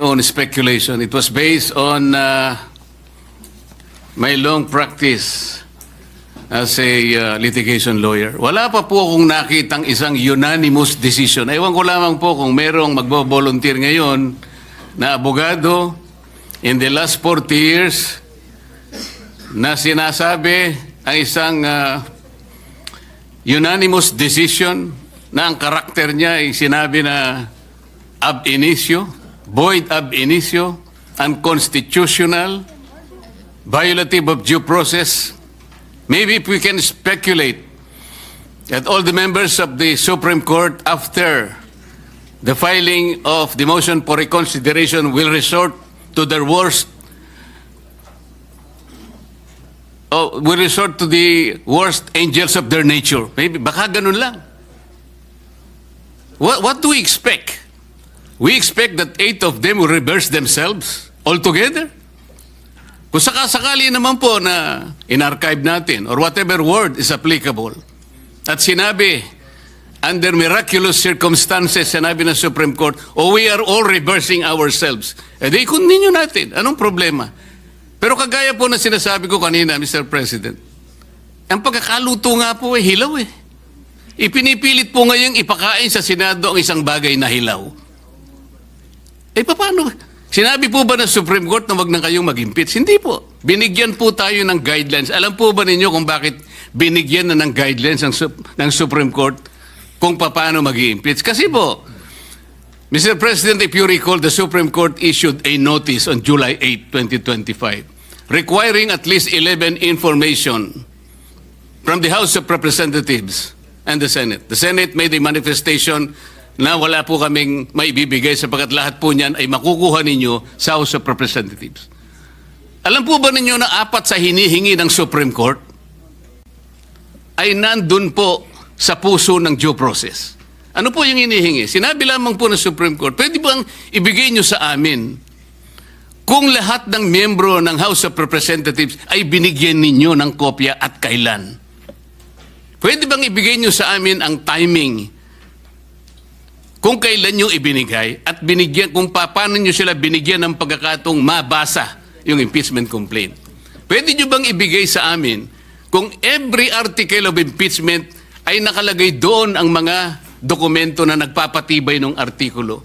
On speculation. It was based on my long practice as a litigation lawyer. Wala pa po akong nakitang isang unanimous decision. Ewan ko lamang po kung merong magbo-volunteer ngayon na abogado in the last 40 years na sinasabi ang isang unanimous decision na ang karakter niya ay sinabi na ab initio, void ab initio, unconstitutional, violative of due process. Maybe if we can speculate that all the members of the Supreme Court, after the filing of the motion for reconsideration, will resort to their worst, will resort to the worst angels of their nature. Maybe, baka ganun lang. What do we expect? We expect that 8 of them will reverse themselves altogether. Kung sakasakali naman po na in-archive natin or whatever word is applicable at sinabi, under miraculous circumstances, sinabi ng Supreme Court, we are all reversing ourselves. Di continue natin. Anong problema? Pero kagaya po na sinasabi ko kanina, Mr. President, ang pagkakaluto nga po hilaw eh. Ipinipilit po ngayong ipakain sa Senado ang isang bagay na hilaw. Paano? Sinabi po ba ng Supreme Court na wag na kayong mag-impeach? Hindi po. Binigyan po tayo ng guidelines. Alam po ba ninyo kung bakit binigyan na ng guidelines ng Supreme Court kung paano mag-impeach? Kasi po, Mr. President, if you recall, the Supreme Court issued a notice on July 8, 2025, requiring at least 11 information from the House of Representatives and the Senate. The Senate made a manifestation na wala po kaming maibibigay sapagkat lahat po niyan ay makukuha ninyo sa House of Representatives. Alam po ba ninyo na 4 sa hinihingi ng Supreme Court ay nandun po sa puso ng due process? Ano po yung hinihingi? Sinabi lamang po ng Supreme Court, pwede bang ibigay nyo sa amin kung lahat ng miyembro ng House of Representatives ay binigyan ninyo ng kopya at kailan? Pwede bang ibigay nyo sa amin ang timing kung kailan nyo ibinigay at binigyan, kung paano nyo sila binigyan ng pagkakataong mabasa yung impeachment complaint? Pwede nyo bang ibigay sa amin kung every article of impeachment ay nakalagay doon ang mga dokumento na nagpapatibay ng artikulo?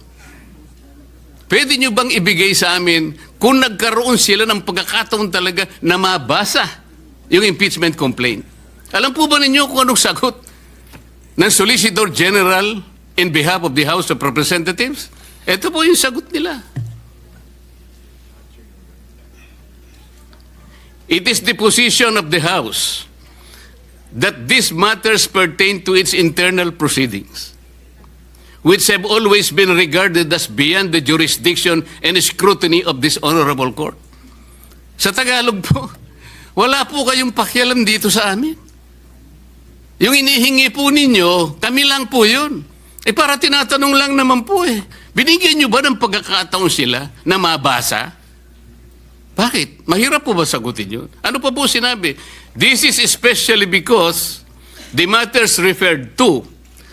Pwede nyo bang ibigay sa amin kung nagkaroon sila ng pagkakataon talaga na mabasa yung impeachment complaint? Alam po ba ninyo kung anong sagot ng Solicitor General in behalf of the House of Representatives? Ito po yung sagot nila. It is the position of the House that these matters pertain to its internal proceedings, which have always been regarded as beyond the jurisdiction and scrutiny of this honorable court. Sa Tagalog po, wala po kayong pakialam dito sa amin. Yung inihingi po ninyo, kami lang po yun. Para tinatanong lang naman po binigyan nyo ba ng pagkakataon sila na mabasa? Bakit? Mahirap po ba sagutin yun? Ano pa po sinabi? This is especially because the matters referred to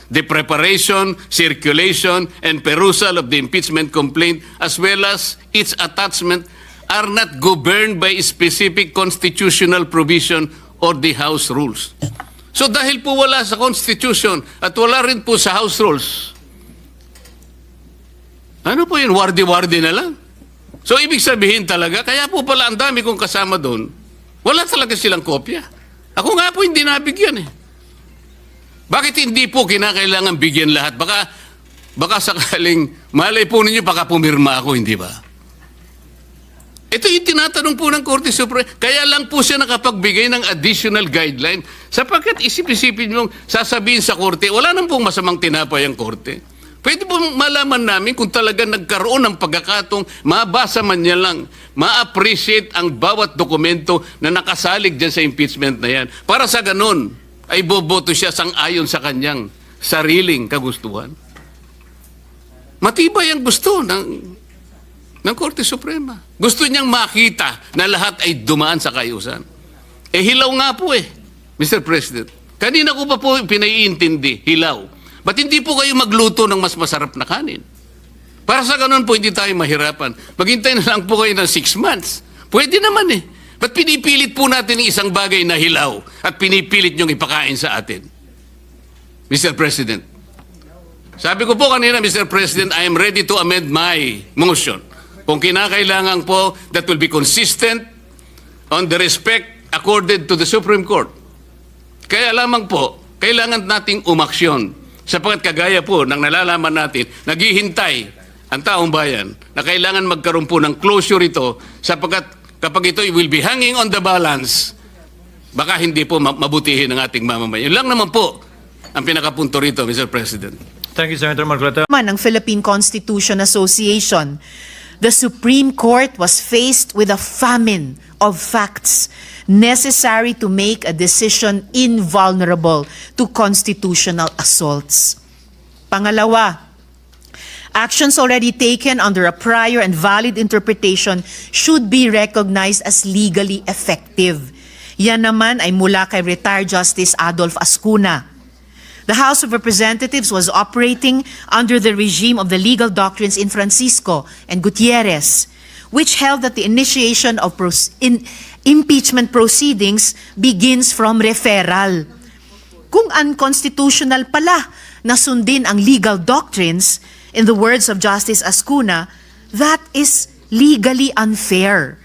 the preparation, circulation, and perusal of the impeachment complaint as well as its attachment are not governed by specific constitutional provision or the House rules. So dahil po wala sa Constitution at wala rin po sa House rules, ano po yun? Wardi-wardi na lang. So ibig sabihin talaga, kaya po pala ang dami kong kasama doon, wala talaga silang kopya. Ako nga po hindi nabigyan Bakit hindi po kinakailangan bigyan lahat? Baka sakaling, malay po ninyo, baka pumirma ako, hindi ba? Ito yung tinatanong po ng Korte Suprema. Kaya lang po siya nakapagbigay ng additional guideline sapagkat isip-isipin mong sasabihin sa Korte, wala nang pong masamang tinapay ang Korte. Pwede po malaman namin kung talaga nagkaroon ng pagkakatong mabasa man niya lang, ma-appreciate ang bawat dokumento na nakasalig dyan sa impeachment na yan. Para sa ganun, ay boboto siya sang-ayon sa kanyang sariling kagustuhan. Matibay ang gusto ng Korte Suprema. Gusto niyang makita na lahat ay dumaan sa kayusan. Hilaw nga po Mr. President. Kanina ko pa po pinaiintindi, hilaw. Ba't hindi po kayo magluto ng mas masarap na kanin? Para sa ganun po, hindi tayo mahirapan. Maghintay na lang po kayo ng 6 months. Pwede naman eh. Ba't pinipilit po natin ng isang bagay na hilaw at pinipilit niyong ipakain sa atin? Mr. President. Sabi ko po kanina, Mr. President, I am ready to amend my motion. Kung kinakailangan po, that will be consistent on the respect accorded to the Supreme Court. Kaya lamang po, kailangan nating umaksyon. Sapagkat kagaya po ng nalalaman natin, naghihintay ang taong bayan na kailangan magkaroon po ng closure ito sapagkat kapag ito will be hanging on the balance, baka hindi po mabutihin ang ating mamamayan. Yun lang naman po ang pinakapunto rito, Mr. President. Thank you, Senator Marcoleta. Ng Philippine Constitution Association, the Supreme Court was faced with a famine of facts necessary to make a decision invulnerable to constitutional assaults. Pangalawa, actions already taken under a prior and valid interpretation should be recognized as legally effective. Yan naman ay mula kay retired Justice Adolf Ascuna. The House of Representatives was operating under the regime of the legal doctrines in Francisco and Gutierrez, which held that the initiation of impeachment proceedings begins from referral. Kung unconstitutional pala na sundin ang legal doctrines, in the words of Justice Ascuna, that is legally unfair.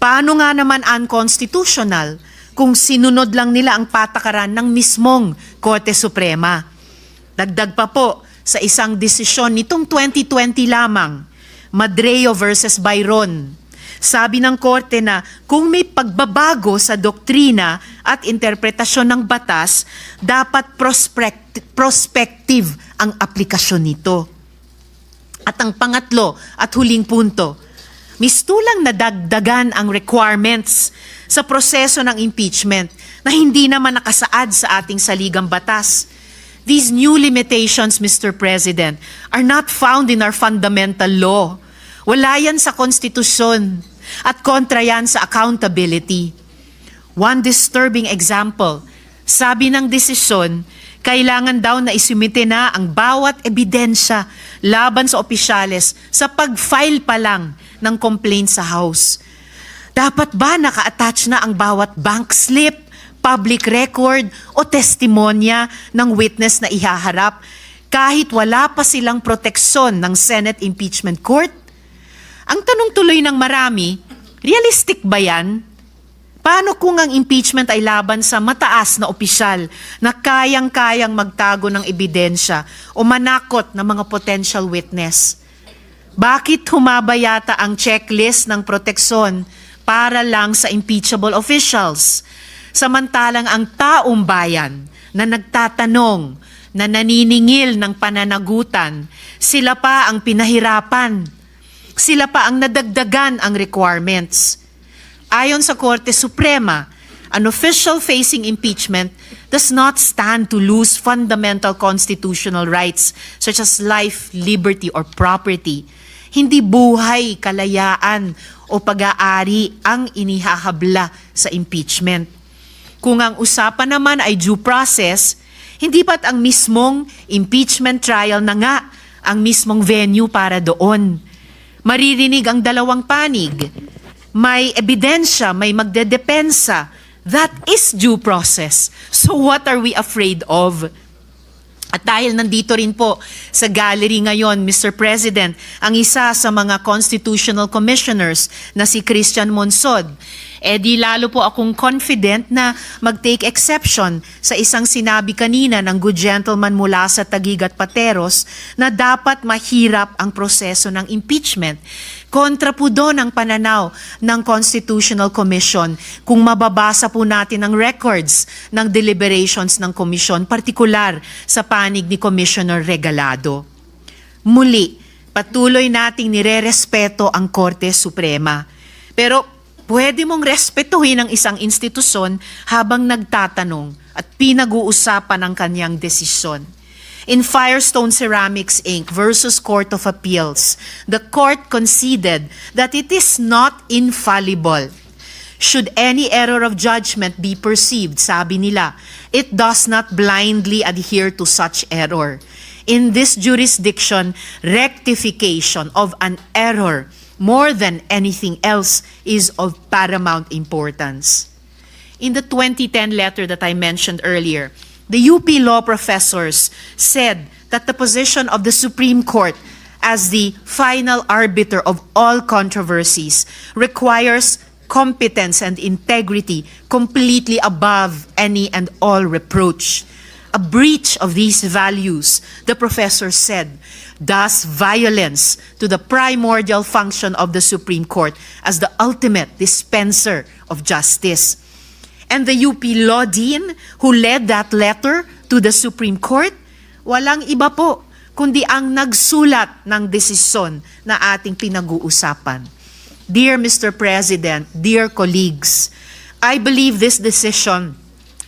Paano nga naman unconstitutional kung sinunod lang nila ang patakaran ng mismong Korte Suprema? Dagdag pa po sa isang desisyon nitong 2020 lamang, Madreo versus Byron. Sabi ng Korte na kung may pagbabago sa doktrina at interpretasyon ng batas, dapat prospective ang aplikasyon nito. At ang pangatlo at huling punto, mistulang nadagdagan ang requirements sa proseso ng impeachment na hindi naman nakasaad sa ating saligang batas. These new limitations, Mr. President, are not found in our fundamental law. Wala yan sa konstitusyon at kontra yan sa accountability. One disturbing example, sabi ng desisyon, kailangan daw na isumite na ang bawat ebidensya laban sa opisyales sa pag-file pa lang ng complaint sa House. Dapat ba naka-attach na ang bawat bank slip, public record o testimonya ng witness na ihaharap kahit wala pa silang proteksyon ng Senate Impeachment Court? Ang tanong tuloy ng marami, realistic ba yan? Paano kung ang impeachment ay laban sa mataas na opisyal na kayang-kayang magtago ng ebidensya o manakot ng mga potential witness? Bakit humaba yata ang checklist ng proteksyon para lang sa impeachable officials? Samantalang ang taong bayan na nagtatanong, na naniningil ng pananagutan, sila pa ang pinahirapan. Sila pa ang nadagdagan ang requirements. Ayon sa Korte Suprema, an official facing impeachment does not stand to lose fundamental constitutional rights such as life, liberty, or property. Hindi buhay, kalayaan, o pag-aari ang inihahabla sa impeachment. Kung ang usapan naman ay due process, hindi ba't ang mismong impeachment trial na nga ang mismong venue para doon? Maririnig ang dalawang panig. May ebidensya, may magdedepensa. That is due process. So what are we afraid of? At dahil nandito rin po sa gallery ngayon, Mr. President, ang isa sa mga constitutional commissioners na si Christian Monsod, di lalo po akong confident na mag-take exception sa isang sinabi kanina ng good gentleman mula sa Taguig at Pateros na dapat mahirap ang proseso ng impeachment. Kontra po doon ang pananaw ng Constitutional Commission kung mababasa po natin ang records ng deliberations ng komisyon, partikular sa panig ni Commissioner Regalado. Muli, patuloy nating nirerespeto ang Korte Suprema. Pero pwede mong respetuhin ang isang institusyon habang nagtatanong at pinag-uusapan ang kanyang desisyon. In Firestone Ceramics Inc. versus Court of Appeals, the court conceded that it is not infallible. Should any error of judgment be perceived, sabi nila, it does not blindly adhere to such error. In this jurisdiction, rectification of an error more than anything else is of paramount importance. In the 2010 letter that I mentioned earlier, the UP law professors said that the position of the Supreme Court as the final arbiter of all controversies requires competence and integrity completely above any and all reproach. A breach of these values, the professor said, does violence to the primordial function of the Supreme Court as the ultimate dispenser of justice. And the UP Law Dean who led that letter to the Supreme Court, walang iba po kundi ang nagsulat ng desisyon na ating pinag-uusapan. Dear Mr. President, dear colleagues, I believe this decision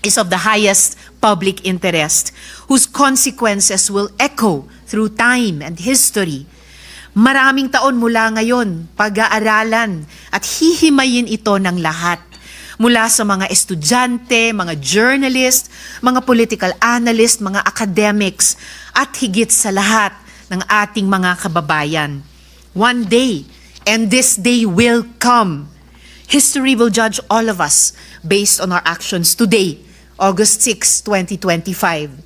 is of the highest public interest, whose consequences will echo through time and history. Maraming taon mula ngayon, pag-aaralan at hihimayin ito ng lahat. Mula sa mga estudyante, mga journalist, mga political analyst, mga academics, at higit sa lahat ng ating mga kababayan. One day, and this day will come, history will judge all of us based on our actions today, August 6, 2025.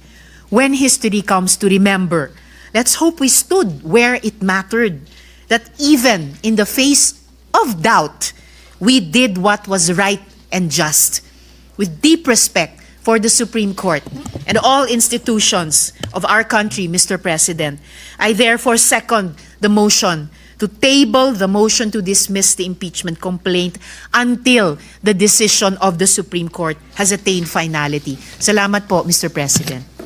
When history comes to remember, let's hope we stood where it mattered, that even in the face of doubt, we did what was right and just. With deep respect for the Supreme Court and all institutions of our country, Mr. President, I therefore second the motion to table the motion to dismiss the impeachment complaint until the decision of the Supreme Court has attained finality. Salamat po, Mr. President.